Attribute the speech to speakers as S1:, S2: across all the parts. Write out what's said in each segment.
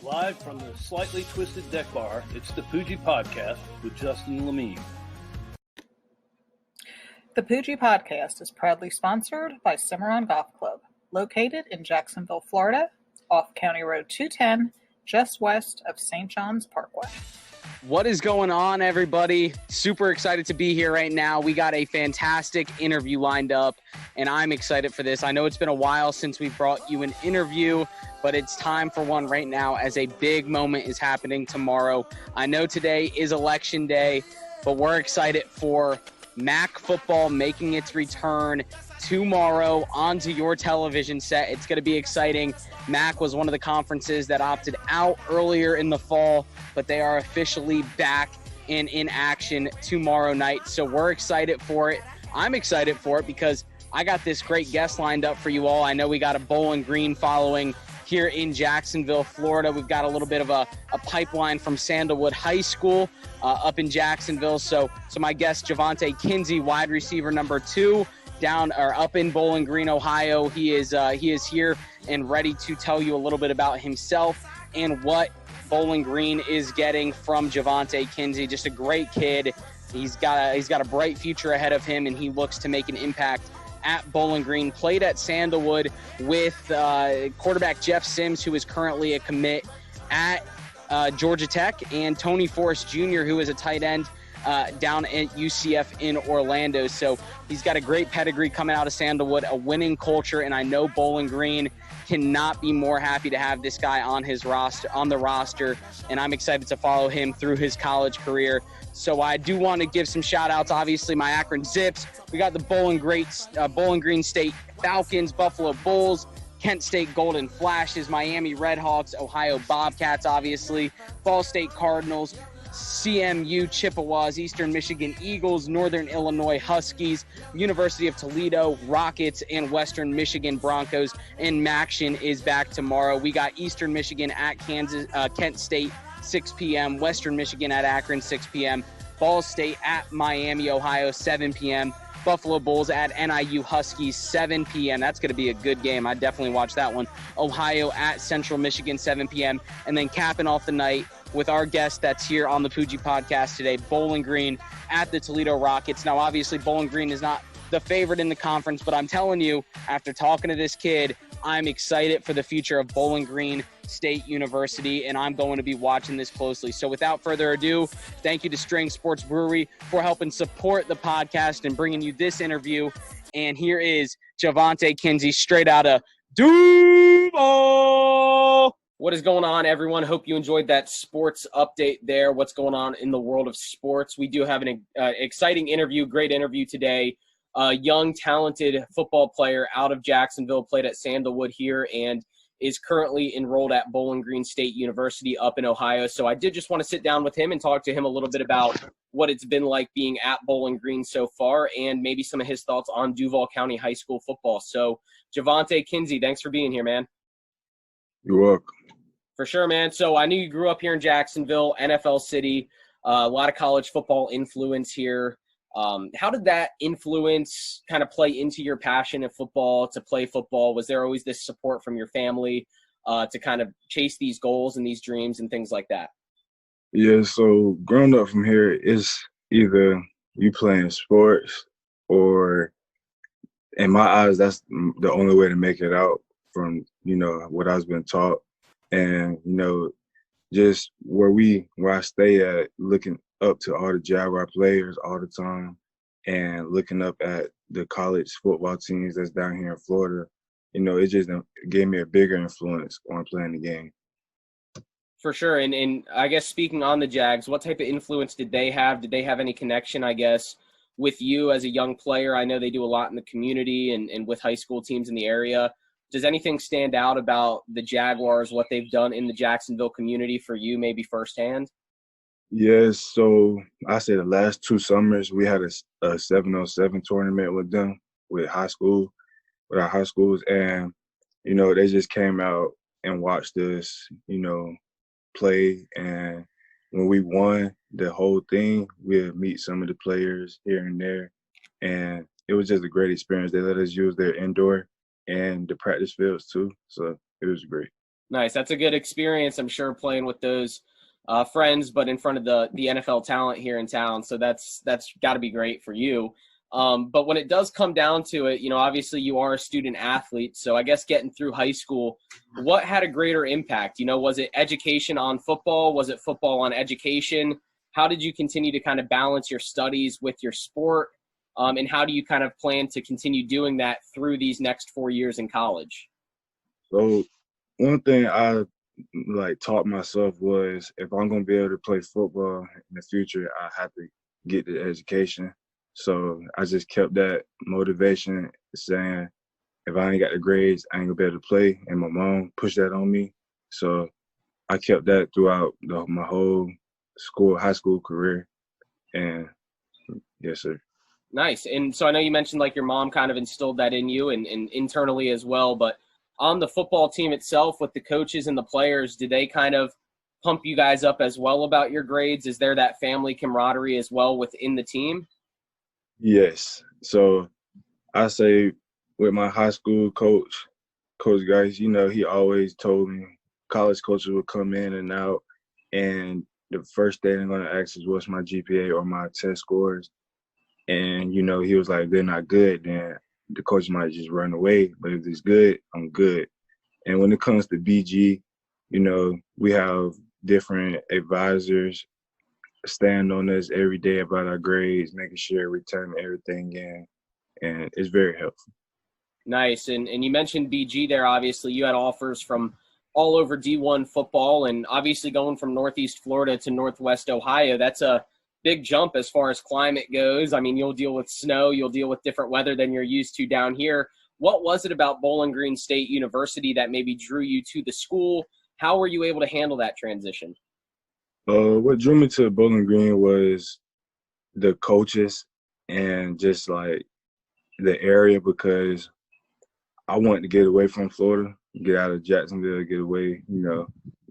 S1: Live from the Slightly Twisted Deck Bar, it's the Poojie Podcast with Justin Lemie.
S2: The Poojie Podcast is proudly sponsored by Cimarron Golf Club, located in Jacksonville, Florida, off County Road 210, just west of St. John's Parkway.
S3: What is going on, everybody? Super excited to be here right now. We got a fantastic interview lined up, and I'm excited for this. I know it's been a while since we brought you an interview, but it's time for one right now as a big moment is happening tomorrow. I know today is election day, but we're excited for MAC football making its return tomorrow onto your television set. It's going to be exciting. MAC was one of the conferences that opted out earlier in the fall, but they are officially back and in action tomorrow night. So we're excited for it. I'm excited for it because I got this great guest lined up for you all. I know we got a Bowling Green following here in Jacksonville, Florida. We've got a little bit of a pipeline from Sandalwood High School up in Jacksonville. So my guest, Javonte Kinsey, wide receiver number 2, up in Bowling Green, Ohio. He is here and ready to tell you a little bit about himself and what Bowling Green is getting from Javonte Kinsey. Just a great kid. He's got a bright future ahead of him, and he looks to make an impact at Bowling Green. Played at Sandalwood with quarterback Jeff Sims, who is currently a commit at Georgia Tech, and Tony Forrest Jr., who is a tight end down at UCF in Orlando. So he's got a great pedigree coming out of Sandalwood, a winning culture, and I know Bowling Green cannot be more happy to have this guy on the roster, and I'm excited to follow him through his college career. So I do want to give some shout-outs. Obviously, my Akron Zips. We got the Bowling Green State Falcons, Buffalo Bulls, Kent State Golden Flashes, Miami Redhawks, Ohio Bobcats, obviously, Fall State Cardinals, CMU Chippewas, Eastern Michigan Eagles, Northern Illinois Huskies, University of Toledo Rockets, and Western Michigan Broncos. And MACtion is back tomorrow. We got Eastern Michigan at Kent State, 6 p.m., Western Michigan at Akron, 6 p.m., Ball State at Miami, Ohio, 7 p.m., Buffalo Bulls at NIU Huskies, 7 p.m. That's going to be a good game. I definitely watch that one. Ohio at Central Michigan, 7 p.m. And then capping off the night with our guest that's here on the Poojie Podcast today, Bowling Green at the Toledo Rockets. Now, obviously, Bowling Green is not the favorite in the conference, but I'm telling you, after talking to this kid, I'm excited for the future of Bowling Green State University, and I'm going to be watching this closely. So without further ado, thank you to String Sports Brewery for helping support the podcast and bringing you this interview. And here is Javonte Kinsey straight out of Duval. What is going on, everyone? Hope you enjoyed that sports update there. What's going on in the world of sports? We do have an exciting interview, great interview today. A young, talented football player out of Jacksonville, played at Sandalwood here and is currently enrolled at Bowling Green State University up in Ohio. So I did just want to sit down with him and talk to him a little bit about what it's been like being at Bowling Green so far and maybe some of his thoughts on Duval County High School football. So Javonte Kinsey, thanks for being here, man.
S4: You're welcome.
S3: For sure, man. So I knew you grew up here in Jacksonville, NFL City, a lot of college football influence here. How did that influence kind of play into your passion of football, to play football? Was there always this support from your family to kind of chase these goals and these dreams and things like that?
S4: Yeah, so growing up from here, it's either you playing sports or, in my eyes, that's the only way to make it out from, what I've been taught. And, just where I stay at, looking up to all the Jaguar players all the time and looking up at the college football teams that's down here in Florida, it just gave me a bigger influence on playing the game.
S3: For sure. And I guess speaking on the Jags, what type of influence did they have? Did they have any connection, I guess, with you as a young player? I know they do a lot in the community and with high school teams in the area. Does anything stand out about the Jaguars, what they've done in the Jacksonville community for you, maybe firsthand?
S4: Yes, so I say the last 2 summers we had a 707 tournament with them, with our high schools, and they just came out and watched us, play. And when we won the whole thing, we'd meet some of the players here and there, and it was just a great experience. They let us use their indoor and the practice fields too, so it was great.
S3: Nice. That's a good experience, I'm sure, playing with those friends, but in front of the NFL talent here in town. So that's got to be great for you. But when it does come down to it, obviously you are a student athlete. So I guess getting through high school, what had a greater impact? Was it education on football? Was it football on education? How did you continue to kind of balance your studies with your sport? And how do you kind of plan to continue doing that through these next 4 years in college?
S4: So one thing I taught myself was if I'm gonna be able to play football in the future, I have to get the education. So I just kept that motivation, saying if I ain't got the grades, I ain't gonna be able to play. And my mom pushed that on me, so I kept that throughout my whole high school career. And yes, sir.
S3: Nice. And so I know you mentioned your mom kind of instilled that in you and internally as well, but on the football team itself with the coaches and the players, did they kind of pump you guys up as well about your grades? Is there that family camaraderie as well within the team?
S4: Yes. So I say with my high school coach, Coach Geis, he always told me college coaches would come in and out, and the first thing they're going to ask is what's my GPA or my test scores. And, he was like, they're not good, then the coach might just run away. But if it's good, I'm good. And when it comes to BG, we have different advisors stand on us every day about our grades, making sure we turn everything in. And it's very helpful.
S3: Nice. And you mentioned BG there, obviously. You had offers from all over D1 football, and obviously going from Northeast Florida to Northwest Ohio, that's a big jump as far as climate goes. I mean, you'll deal with snow, you'll deal with different weather than you're used to down here. What was it about Bowling Green State University that maybe drew you to the school? How were you able to handle that transition?
S4: What drew me to Bowling Green was the coaches and just the area, because I wanted to get away from Florida, get out of Jacksonville, get away,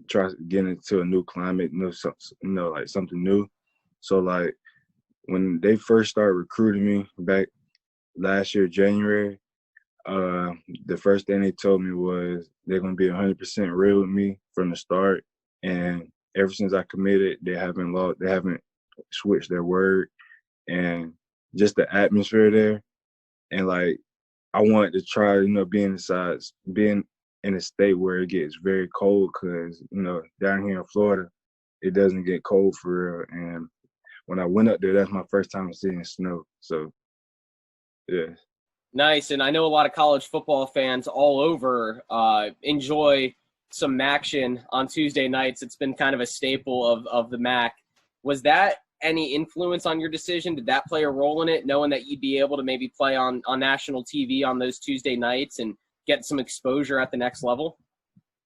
S4: try to get into a new climate, something new. So when they first started recruiting me back last year, January, the first thing they told me was they're going to be 100% real with me from the start. And ever since I committed, they haven't switched their word. And just the atmosphere there. And I wanted to try, being in a state where it gets very cold, because, down here in Florida, it doesn't get cold for real. And when I went up there, that's my first time seeing snow. So, yeah.
S3: Nice. And I know a lot of college football fans all over enjoy some MACtion on Tuesday nights. It's been kind of a staple of the MAC. Was that any influence on your decision? Did that play a role in it, knowing that you'd be able to maybe play on national TV on those Tuesday nights and get some exposure at the next level?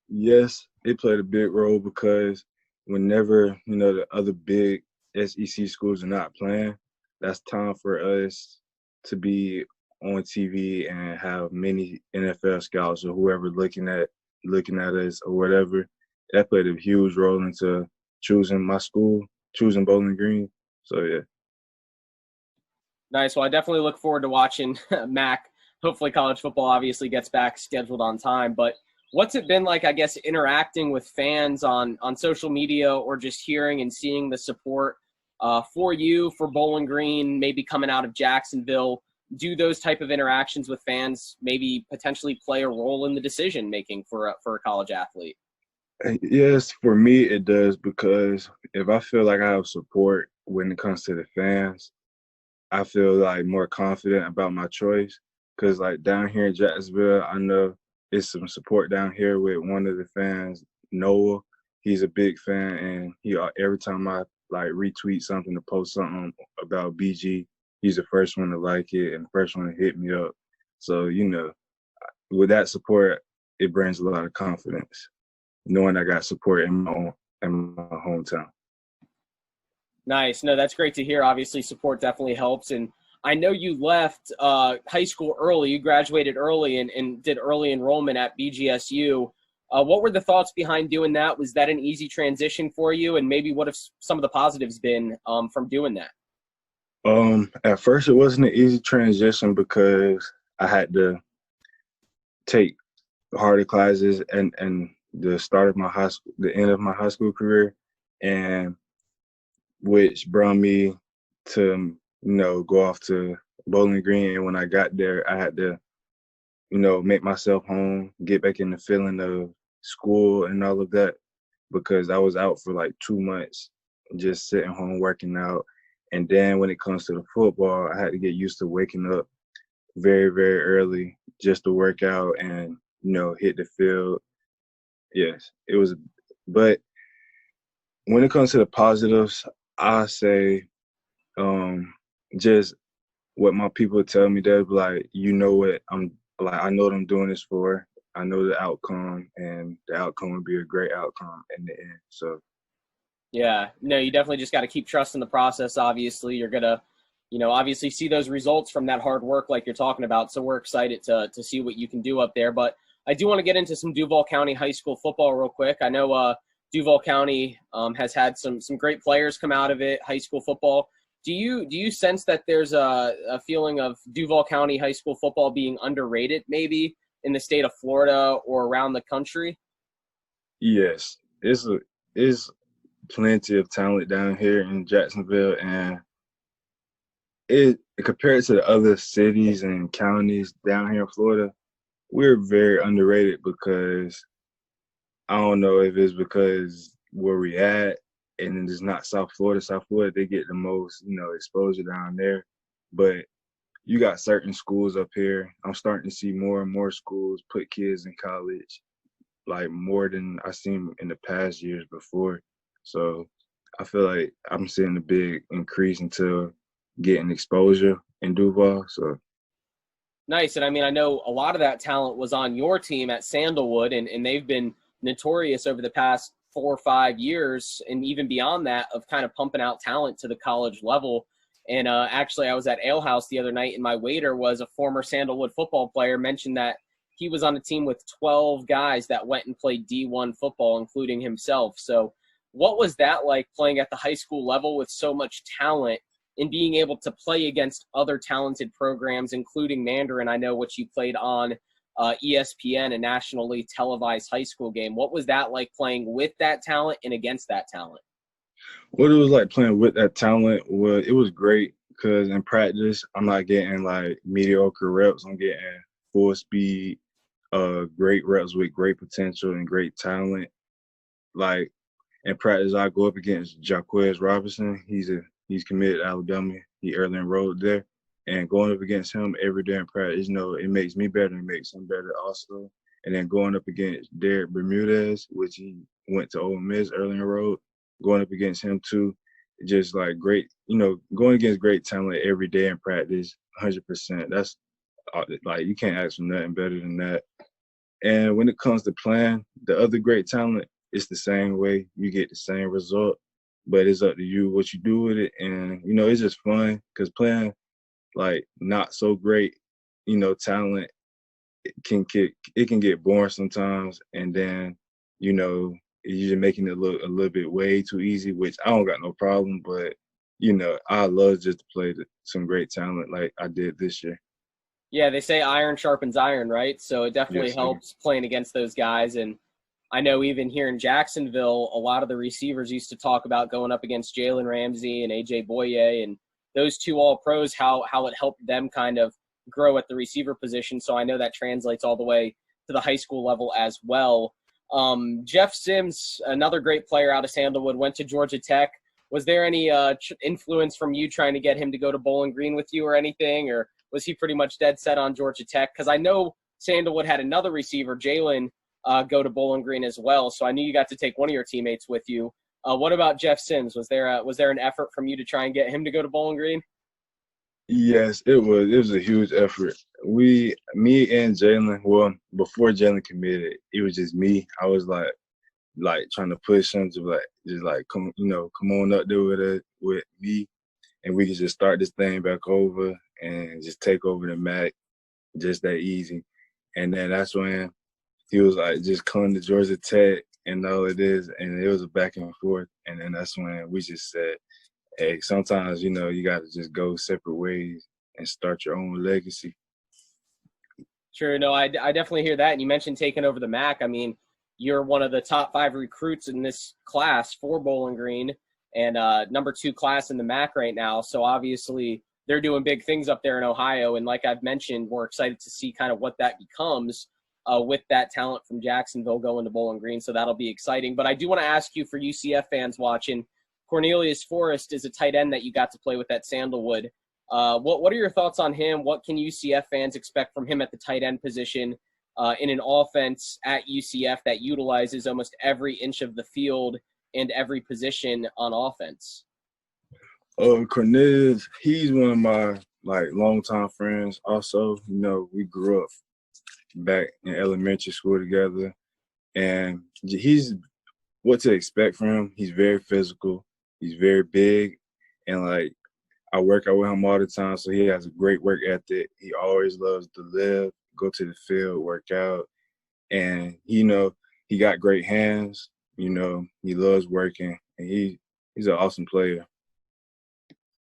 S4: Yes, it played a big role, because whenever, the other big SEC schools are not playing, that's time for us to be on TV and have many NFL scouts or whoever looking at us or whatever. That played a huge role into choosing my school, choosing Bowling Green. So, yeah.
S3: Nice. Well, I definitely look forward to watching MAC. Hopefully college football obviously gets back scheduled on time. But what's it been like, I guess, interacting with fans on social media, or just hearing and seeing the support for you, for Bowling Green, maybe coming out of Jacksonville? Do those type of interactions with fans maybe potentially play a role in the decision making for a college athlete?
S4: Yes, for me it does, because if I feel like I have support when it comes to the fans, I feel more confident about my choice. Because down here in Jacksonville, I know it's some support down here with one of the fans, Noah. He's a big fan, and he every time I retweet something to post something about BG, he's the first one to like it and the first one to hit me up. So, with that support, it brings a lot of confidence, knowing I got support in my hometown.
S3: Nice. No, that's great to hear. Obviously, support definitely helps. And I know you left high school early. You graduated early and did early enrollment at BGSU. What were the thoughts behind doing that? Was that an easy transition for you? And maybe what have some of the positives been from doing that?
S4: At first, it wasn't an easy transition, because I had to take harder classes and the start of my high school, the end of my high school career, and which brought me to, go off to Bowling Green. And when I got there, I had to, make myself home, get back in the feeling of school and all of that, because I was out for like 2 months, just sitting home working out. And then when it comes to the football, I had to get used to waking up very, very early just to work out and, hit the field. Yes, it was. But when it comes to the positives, I say just what my people tell me, they're like, what I'm like, I know what I'm doing this for. I know the outcome, and the outcome would be a great outcome in the end. So,
S3: yeah, no, you definitely just got to keep trusting the process. Obviously, you're going to, obviously see those results from that hard work like you're talking about. So we're excited to see what you can do up there. But I do want to get into some Duval County high school football real quick. I know Duval County has had some great players come out of it, high school football. Do you sense that there's a feeling of Duval County high school football being underrated maybe in the state of Florida or around the country?
S4: yes, it's plenty of talent down here in Jacksonville, and it compared to the other cities and counties down here in Florida, we're very underrated because I don't know if it's because where we at and it's not South Florida. South Florida, they get the most, exposure down there. But you got certain schools up here. I'm starting to see more and more schools put kids in college, like more than I've seen in the past years before. So I feel like I'm seeing a big increase into getting exposure in Duval. So
S3: Nice. And I mean, I know a lot of that talent was on your team at Sandalwood, and they've been notorious over the past 4 or 5 years, and even beyond that, of kind of pumping out talent to the college level. And actually, I was at Ale House the other night, and my waiter was a former Sandalwood football player, mentioned that he was on a team with 12 guys that went and played D1 football, including himself. So what was that like, playing at the high school level with so much talent and being able to play against other talented programs, including Mandarin? I know what you played on ESPN, a nationally televised high school game. What was that like, playing with that talent and against that talent?
S4: what it was like playing with that talent was great, because in practice, I'm not getting like mediocre reps. I'm getting full speed, great reps with great potential and great talent. Like in practice, I go up against Jaguars Robinson. He's committed to Alabama. He early enrolled there. And going up against him every day in practice, it makes me better and makes him better also. And then going up against Derek Bermudez, which he went to Ole Miss early enrolled, going up against him too, just like great, going against great talent every day in practice, 100%. That's like, you can't ask for nothing better than that. And when it comes to playing the other great talent, it's the same way. You get the same result, but it's up to you what you do with it. And, it's just fun, because playing like not so great, talent, it can get boring sometimes. And then, you're just making it look a little bit way too easy, which I don't got no problem. But, I love just to play some great talent like I did this year.
S3: Yeah, they say iron sharpens iron, right? So it definitely
S4: Yes,
S3: helps playing against those guys. And I know even here in Jacksonville, a lot of the receivers used to talk about going up against Jalen Ramsey and AJ Boye, and those two all-pros, how it helped them kind of grow at the receiver position. So I know that translates all the way to the high school level as well. Jeff Sims, another great player out of Sandalwood, went to Georgia Tech. Was there any influence from you trying to get him to go to Bowling Green with you or anything, or was he pretty much dead set on Georgia Tech? Because I know Sandalwood had another receiver, Jalen, go to Bowling Green as well. So I knew you got to take one of your teammates with you. What about Jeff Sims? Was there an effort from you to try and get him to go to Bowling Green?
S4: Yes, it was. It was a huge effort. Me and Jalen. Well, before Jalen committed, it was just me. I was like trying to push him to just come on up there with me, and we could just start this thing back over and just take over the MAC, just that easy. And then that's when he was like, just come to Georgia Tech and all it is, and it was a back and forth. And then that's when we just said, hey, sometimes, you got to just go separate ways and start your own legacy.
S3: Sure. No, I definitely hear that. And you mentioned taking over the MAC. I mean,
S5: you're one of the top 5 recruits in this class for Bowling Green and number 2 class in the MAC right now. So obviously they're doing big things up there in Ohio. And like I've mentioned, we're excited to see kind of what that becomes with that talent from Jacksonville going to Bowling Green. So that'll be exciting. But I do want to ask you, for UCF fans watching, Cornelius Forrest is a tight end that you got to play with at Sandalwood. What are your thoughts on him? What can UCF fans expect from him at the tight end position in an offense at UCF that utilizes almost every inch of the field and every position on offense?
S4: Cornelius, he's one of my longtime friends. Also, we grew up back in elementary school together, and he's what to expect from him. He's very physical. He's very big, and I work out with him all the time, so he has a great work ethic. He always loves to live, go to the field, work out, and he got great hands. He loves working, and he's an awesome player.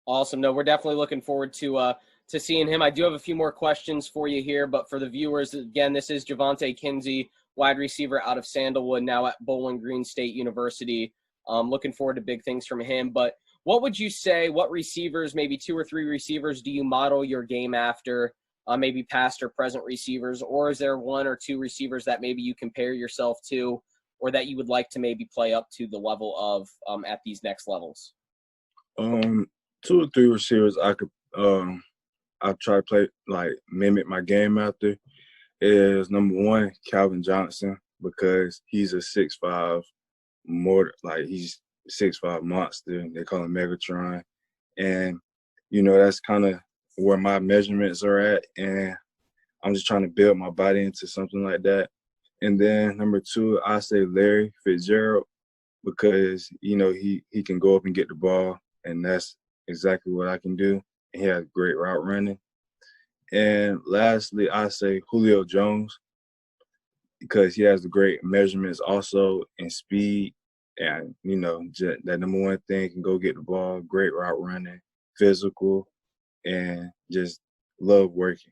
S5: Awesome. No, we're definitely looking forward to seeing him. I do have a few more questions for you here, but for the viewers, again, this is Javonte Kinsey, wide receiver out of Sandalwood, now at Bowling Green State University. Looking forward to big things from him. But what would you say, what receivers, maybe 2 or 3 receivers, do you model your game after, maybe past or present receivers? Or is there 1 or 2 receivers that maybe you compare yourself to, or that you would like to maybe play up to the level of at these next levels?
S4: 2 or 3 receivers I could I try to play mimic my game after is number 1, Calvin Johnson, because he's a 6'5", he's 6'5" monster. They call him Megatron, and that's kind of where my measurements are at, and I'm just trying to build my body into something like that. And then number 2, I say Larry Fitzgerald, because he can go up and get the ball, and that's exactly what I can do. And he has great route running. And lastly, I say Julio Jones, because he has the great measurements also and speed, and that number 1 thing, can go get the ball, great route running, physical, and just love working.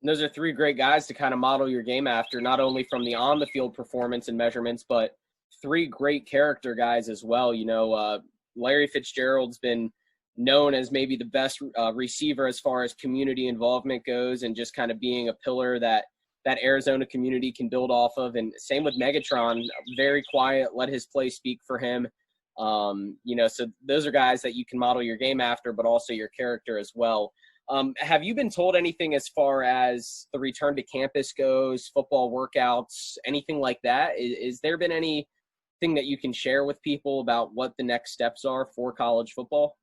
S5: And those are 3 great guys to kind of model your game after, not only from the on-the-field performance and measurements, but 3 great character guys as well. Larry Fitzgerald's been known as maybe the best receiver as far as community involvement goes, and just kind of being a pillar that Arizona community can build off of. And same with Megatron, very quiet, let his play speak for him. So those are guys that you can model your game after, but also your character as well. Have you been told anything as far as the return to campus goes, football workouts, anything like that? Is there been anything that you can share with people about what the next steps are for college football?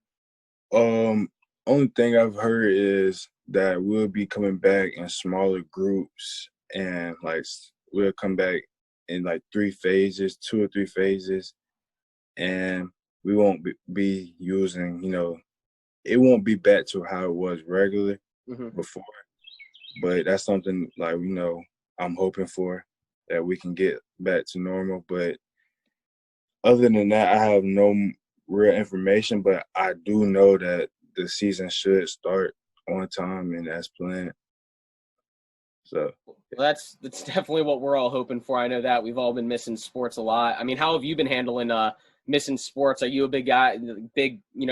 S4: Only thing I've heard is that we'll be coming back in smaller groups, and we'll come back in 3 phases, 2 or 3 phases, and we won't be using, it won't be back to how it was regular before, but that's something I'm hoping for, that we can get back to normal. But other than that, I have no real information, but I do know that the season should start on time and as planned. So
S5: that's definitely what we're all hoping for. I know that we've all been missing sports a lot. I mean, how have you been handling missing sports? Are you a big guy,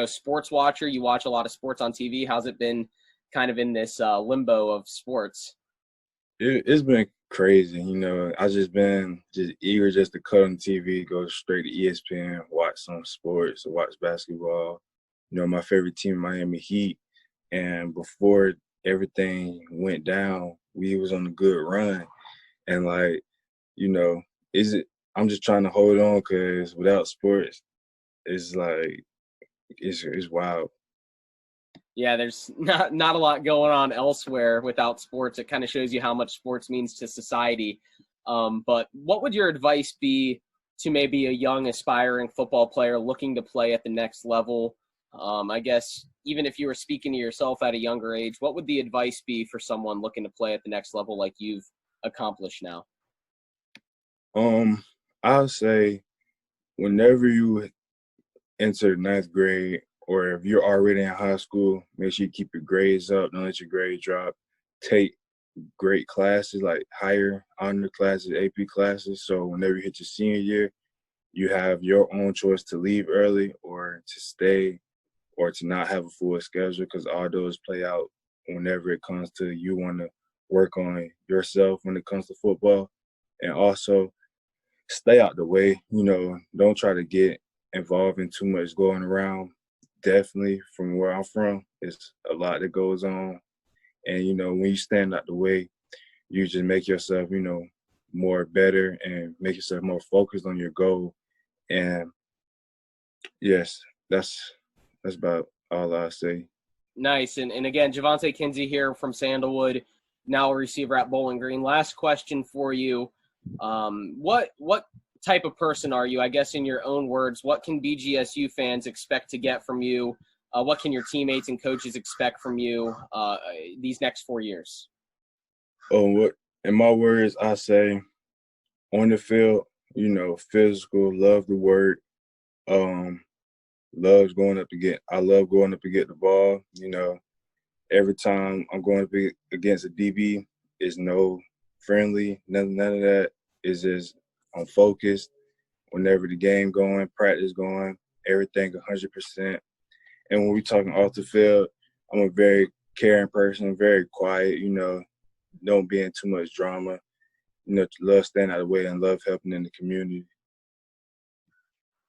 S5: sports watcher? You watch a lot of sports on TV. How's it been kind of in this limbo of sports?
S4: It's been crazy. I just been eager just to cut on TV, go straight to ESPN, watch some sports, watch basketball. My favorite team, Miami Heat, and before everything went down, we was on a good run, and I'm just trying to hold on, because without sports, it's wild.
S5: Yeah, there's not a lot going on elsewhere without sports. It kind of shows you how much sports means to society. But what would your advice be to maybe a young aspiring football player looking to play at the next level? I guess even if you were speaking to yourself at a younger age, what would the advice be for someone looking to play at the next level like you've accomplished now?
S4: I'll say whenever you enter 9th grade, or if you're already in high school, make sure you keep your grades up. Don't let your grades drop. Take great classes, like higher honor classes, AP classes. So whenever you hit your senior year, you have your own choice to leave early or to stay or to not have a full schedule, because all those play out whenever it comes to you want to work on yourself when it comes to football. And also stay out the way, don't try to get involved in too much going around. Definitely from where I'm from, it's a lot that goes on. And, when you stand out the way, you just make yourself, more better and make yourself more focused on your goal. And yes, that's about all I say.
S5: Nice. And again, Javonte Kinsey here from Sandalwood, now a receiver at Bowling Green. Last question for you. What type of person are you? I guess in your own words, what can BGSU fans expect to get from you? What can your teammates and coaches expect from you these next 4 years?
S4: What in my words, I say on the field, physical, love the work, I love going up to get the ball. Every time I'm going up against a DB, it's no friendly, none of that. It's just I'm focused. Whenever the game going, practice going, everything 100%. And when we're talking off the field, I'm a very caring person, very quiet, don't be in too much drama, love staying out of the way and love helping in the community.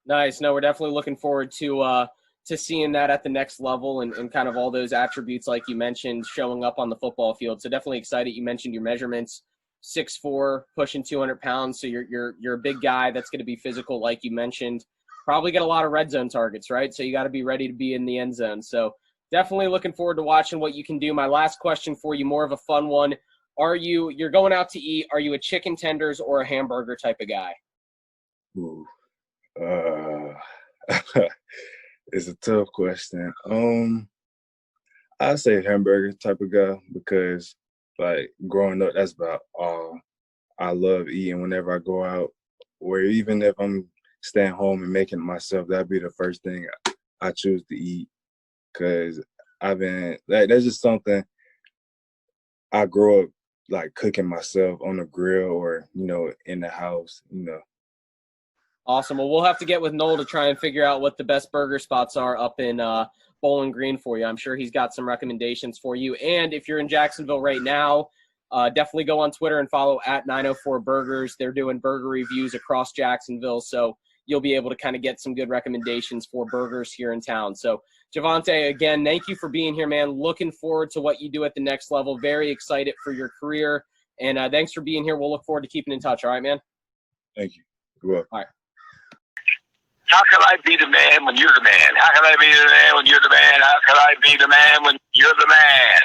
S5: Nice. No, we're definitely looking forward to seeing that at the next level and kind of all those attributes like you mentioned showing up on the football field. So definitely excited. You mentioned your measurements, 6'4", pushing 200 pounds. So you're a big guy that's going to be physical, like you mentioned. Probably get a lot of red zone targets, right? So you got to be ready to be in the end zone. So definitely looking forward to watching what you can do. My last question for you, more of a fun one. You're going out to eat. Are you a chicken tenders or a hamburger type of guy?
S4: Ooh. It's a tough question. I say hamburger type of guy because, like, growing up, that's about all I love eating whenever I go out, or even if I'm staying home and making it myself, that'd be the first thing I choose to eat, because that's just something I grew up, like, cooking myself on the grill or, in the house,
S5: Awesome. Well, we'll have to get with Noel to try and figure out what the best burger spots are up in Bowling Green for you. I'm sure he's got some recommendations for you. And if you're in Jacksonville right now, definitely go on Twitter and follow at 904 Burgers. They're doing burger reviews across Jacksonville, so you'll be able to kind of get some good recommendations for burgers here in town. So, Javonte, again, thank you for being here, man. Looking forward to what you do at the next level. Very excited for your career. And thanks for being here. We'll look forward to keeping in touch. All right, man?
S4: Thank you. You're welcome.
S5: All right.
S6: How can I be the man when you're the man? How can I be the man when you're the man? How can I be the man when you're the man?